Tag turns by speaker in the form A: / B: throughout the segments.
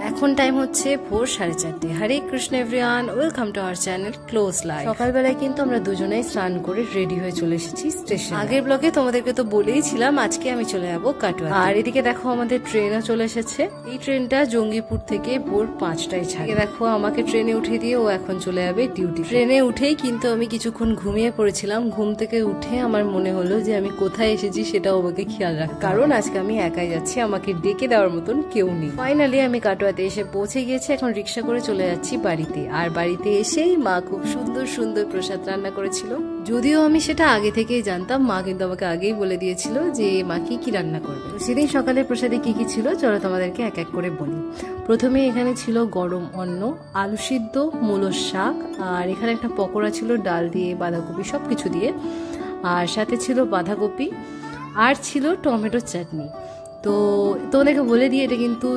A: এখন টাইম হচ্ছে ভোর 4:30। Hare Krishna everyone, welcome to our channel close life. সকালবেলায় কিন্তু আমরা দুজনেই স্নান করে রেডি হয়ে চলে এসেছি স্টেশন। আগের ব্লগে তোমাদেরকে তো বলেইছিলাম আজকে আমি চলে যাবো কাটোয়া। আর এদিকে দেখো আমাদের ট্রেনও চলে এসেছে। এই ট্রেনটা জঙ্গিপুর থেকে ভোর 5টায় ছাড়ে। দেখো আমাকে ট্রেনে উঠিয়ে দিয়ে ও এখন চলে যাবে ডিউটি। ট্রেনে উঠেই কিন্তু আমি কিছুক্ষণ ঘুমিয়ে পড়েছিলাম। ঘুম থেকে উঠে আমার মনে হলো যে আমি কোথায় এসেছি সেটাও আমাকে খেয়াল রাখ, কারণ আজকে আমি একাই যাচ্ছি, আমাকে ডেকে দেওয়ার মতন কেউ নেই। ফাইনালি আমি কাটোয়াতে এসে পৌঁছে গিয়েছি। এখন রিক্সা করে চলে যাচ্ছি বাড়িতে। আর বাড়িতে এসেই মা খুব সুন্দর সুন্দর প্রসাদ রান্না করেছিল। যদিও আমি সেটা আগে থেকেই জানতাম, মা কিন্তু আমাকে আগেই বলে দিয়েছিল যে মা কি রান্না করবে। তো সেদিন সকালে প্রসাদে কি ছিল চলো তোমাদেরকে এক এক করে বলি। প্রথমে এখানে ছিল গরম অন্ন, আলু সিদ্ধ, মূলোর শাক, আর এখানে একটা পকোড়া ছিল ডাল দিয়ে, বাঁধাকপি সবকিছু দিয়ে, আর সাথে ছিল বাঁধাকপি, আর ছিল টমেটোর চাটনি। তো তোমাদেরকে বলে দিই এটা কিন্তু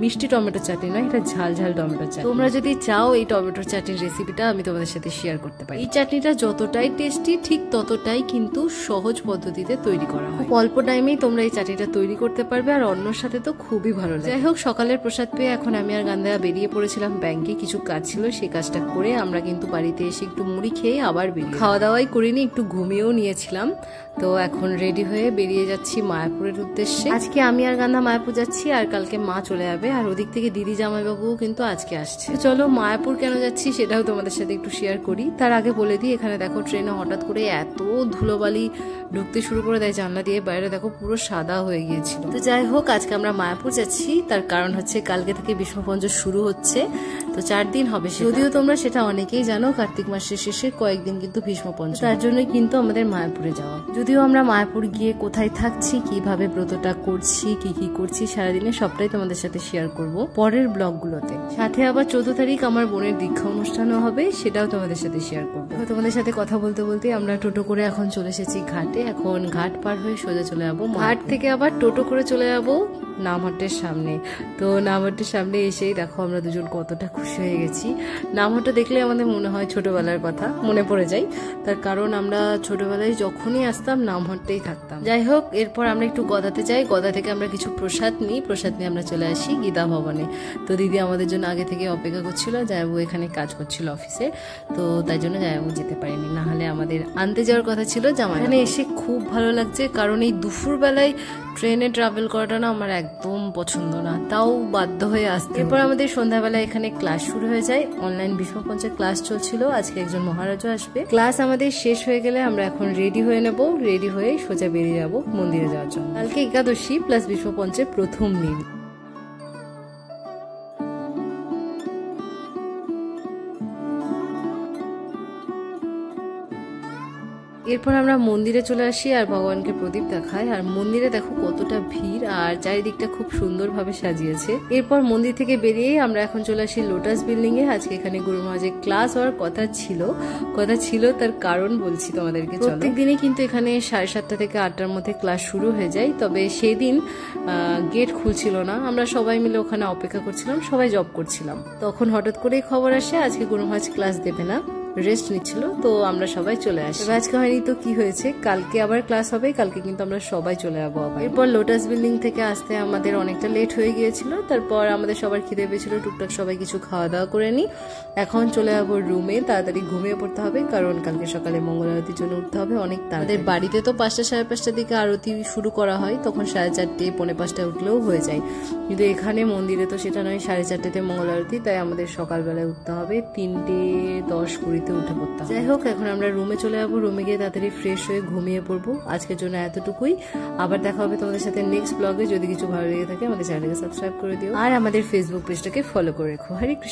A: মিষ্টি টমেটোর চাটনি নয়, এটা ঝাল ঝাল টমেটোর চাটনি। তোমরা যদি চাও এই টমেটোর চাটনির রেসিপিটা আমি তোমাদের সাথে শেয়ার করতে পারি। এই চাটনিটা যতটাই টেস্টি ঠিক ততটাই কিন্তু সহজ পদ্ধতিতে তৈরি করা হয়। অল্প টাইমেই তোমরা এই চাটনিটা তৈরি করতে পারবে, আর অন্যর সাথে তো খুবই ভালো লাগে। যাই হোক, সকালের প্রসাদ পেয়ে এখন আমি আর গান্ধা বেরিয়ে পড়েছিলাম ব্যাংকে। কিছু কাজ ছিল, সেই কাজটা করে আমরা কিন্তু বাড়িতে এসে একটু মুড়ি খেয়ে আবার বেরিয়ে খাওয়া দাওয়াই করিনি, একটু ঘুমিয়েও নিয়েছিলাম। তো এখন রেডি হয়ে বেরিয়ে যাচ্ছি মায়াপুরের উদ্দেশ্যে। আজকে আমি আর গান্ধা মায়াপুর যাচ্ছি, আর কালকে মা চলে যাবে, আর ওদিক থেকে দিদি জামাইবাবুও কিন্তু আজকে আসছে। চলো মায়াপুর কেন যাচ্ছি সেটাও তোমাদের সাথে একটু শেয়ার করি। তার আগে বলে দিই, এখানে দেখো ট্রেনে হঠাৎ করে এত ধুলোবালি ঢুকতে শুরু করে দেয় জানলা দিয়ে, বাইরে দেখো পুরো সাদা হয়ে গিয়েছিল। তো যাই হোক, আজকে আমরা মায়াপুর যাচ্ছি, তার কারণ হচ্ছে কালকে থেকে বিষ্ণুপঞ্চ শুরু হচ্ছে। তো 4 দিন হবে, যদিও তোমরা সেটা অনেকেই জানো, কার্তিক মাসের শেষে কয়েকদিন কিন্তু ভীষ্মপঞ্চ, তার জন্যই কিন্তু আমাদের মায়াপুরে যাওয়া। যদিও আমরা মায়াপুর গিয়ে কোথায় থাকছি, কিভাবে ব্রতটা করছি, কি করছি সারাদিনে সবটাই তোমাদের সাথে শেয়ার করব পরের ব্লগগুলোতে। সাথে আবার 14 তারিখ আমার বোনের দীক্ষা অনুষ্ঠানও হবে, সেটাও তোমাদের সাথে শেয়ার করবো। তোমাদের সাথে কথা বলতে বলতে আমরা টোটো করে এখন চলে এসেছি ঘাটে। এখন ঘাট পার হয়ে সোজা চলে যাবো, ঘাট থেকে আবার টোটো করে চলে যাবো নামহাটের সামনে। তো নামহাটের সামনে এসেই দেখো আমরা দুজন কতটা খুশি হয়ে গেছি। নামহাটটা দেখলে আমাদের মনে হয় ছোটবেলার কথা মনে পড়ে যায়, তার কারণ আমরা ছোটবেলায় যখনই আসতাম নামহাটতেই থাকতাম। যাই হোক, এরপর আমরা একটু গদাতে যাই। গদা থেকে আমরা কিছু প্রসাদ নিই, প্রসাদ নিয়ে আমরা চলে আসি গীতা ভবনে। তো দিদি আমাদের জন্য আগে থেকে অপেক্ষা করছিল, জায়াবু এখানে কাজ করছিল অফিসে, তো তাই জন্য জায়াবু যেতে পারেনি, না হলে আমাদের আনতে যাওয়ার কথা ছিল জামাই। এখানে এসে খুব ভালো লাগছে, কারণ এই দুপুর বেলায় ট্রেনে ট্রাভেল করাটা না আমার একদম পছন্দ না, তাও বাধ্য হয়ে আসতে। এরপর আমাদের সন্ধ্যাবেলা এখানে ক্লাস শুরু হয়ে যায়। অনলাইন ভীষ্মপঞ্চের ক্লাস চলছিল, আজকে একজন মহারাজও আসবে। ক্লাস আমাদের শেষ হয়ে গেলে আমরা এখন রেডি হয়ে নেব, রেডি হয়ে সোজা বেরিয়ে যাব মন্দিরে যাওয়ার জন্য। কালকে একাদশী প্লাস ভীষ্মপঞ্চের প্রথম দিন। এরপর আমরা মন্দিরে চলে আসি আর ভগবানকে প্রদীপ দেখাই। আর মন্দিরে দেখো কতটা ভিড়, আর চারিদিকটা খুব সুন্দরভাবে সাজিয়েছে। এরপর মন্দির থেকে বেরিয়ে আমরা এখন চলে আসি লোটাস বিল্ডিং এ। আজকে এখানে গুরু মহারাজের ক্লাস হওয়ার কথা ছিল, তার কারণ বলছি তোমাদেরকে। প্রত্যেক দিনই কিন্তু এখানে 7:30 থেকে 8টার মধ্যে ক্লাস শুরু হয়ে যায়, তবে সেদিন গেট খুলছিল না। আমরা সবাই মিলে ওখানে অপেক্ষা করছিলাম, সবাই জব করছিলাম। তখন হঠাৎ করেই খবর আসে আজকে গুরু মহারাজ ক্লাস দেবে না, রেস্ট নিচ্ছিল। তো আমরা সবাই চলে আসি। আজকে হয়নি তো কি হয়েছে, কালকে আবার ক্লাস হবে, কালকে কিন্তু আমরা সবাই চলে যাবো আবার। এরপর লোটাস বিল্ডিং থেকে আসতে আমাদের অনেকটা লেট হয়ে গিয়েছিল। তারপর আমাদের সবার খিদে পেয়েছিল, টুকটাক সবাই কিছু খাওয়া দাওয়া করে নি। এখন চলে যাবো রুমে, তাড়াতাড়ি ঘুমিয়ে পড়তে হবে, কারণ কালকে সকালে মঙ্গল আরতির জন্য উঠতে হবে অনেক তাড়াতাড়ি। বাড়িতে তো 5টা 5:30 দিকে আরতি শুরু করা হয়, তখন 4:30 পৌনে 5টা উঠলেও হয়ে যায়, কিন্তু এখানে মন্দিরে তো সেটা নয়, 4:30তে মঙ্গল আরতি, তাই আমাদের সকালবেলায় উঠতে হবে 3:10-20 উঠে পড়তাম। যাই হোক, এখন আমরা রুমে চলে যাবো। রুমে গিয়ে তাড়াতাড়ি ফ্রেশ হয়ে ঘুমিয়ে পড়বো। আজকের জন্য এতটুকুই, আবার দেখা হবে তোমাদের সাথে নেক্সট ব্লগে। যদি কিছু ভালো লেগে থাকে আমাদের চ্যানেলকে সাবস্ক্রাইব করে দিও, আর আমাদের ফেসবুক পেজটাকে ফলো করে রেখো। হরে কৃষ্ণ।